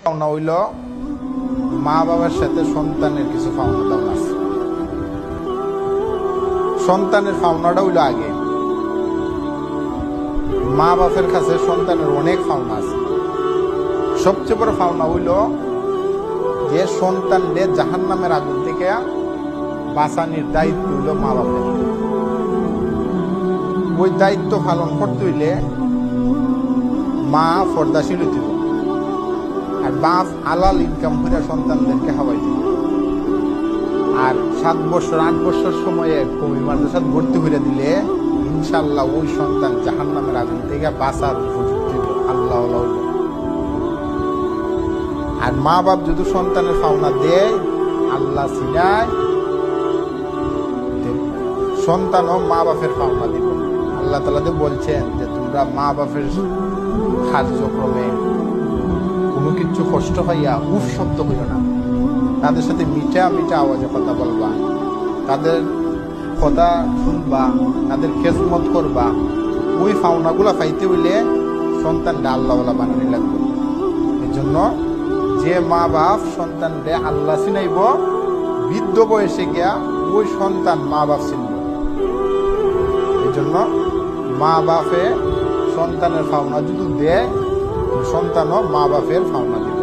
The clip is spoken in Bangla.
পাওনা হইল মা বাবার সাথে সন্তানের কিছু পাওনা দাওনা আছে। সন্তানের পাওনাটা হইল আগে, মা বাপের কাছে সন্তানের অনেক পাওনা আছে। সবচেয়ে বড় পাওনা হইল যে সন্তানদের জাহান্নামের আগুন থেকে বাঁচানোর দায়িত্ব হইল মা বাপের। ওই দায়িত্ব পালন করতে হইলে মা পর্দাশীল হইতে হবে, আর বাপ হালাল ইনকাম করে সন্তানদেরকে খাওয়াই দিবে। আর 7 বছর 8 বছর সময়ে কবি মাদ্রাসাত ভর্তি করে দিলে ইনশাল্লাহ ওই সন্তান জাহান্নামের আগুন থেকে বাঁচার উপযুক্ত হইল, আল্লাহ হইল। আর মা বাপ যদি সন্তানের পাওনা দেয় আল্লাহ সিনায়, সন্তানও মা বাপের পাওনা দিব। আল্লাহ তাআলা বলছেন যে তোমরা মা বাপের কার্যক্রমে কোনো কিছু কষ্ট হইয়া উফ শব্দ হইও না, তাদের সাথে মিঠা মিঠা আওয়াজে কথা বলবা, তাদের কথা শুনবা, তাদের খেদমত করবা। ওই পাওনাগুলা পাইতে হইলে সন্তানটা আল্লাহওয়ালা বানানি লাগবে। এই জন্য যে মা বাপ সন্তানরে আল্লাহ চিনাইব, বৃদ্ধ বয়সে গিয়া ওই সন্তান মা বাপ চিনব। এই জন্য মা বাপে সন্তানের পাওনা যদি দেয়, সন্তানও মা বাপের পাওনা দিবে।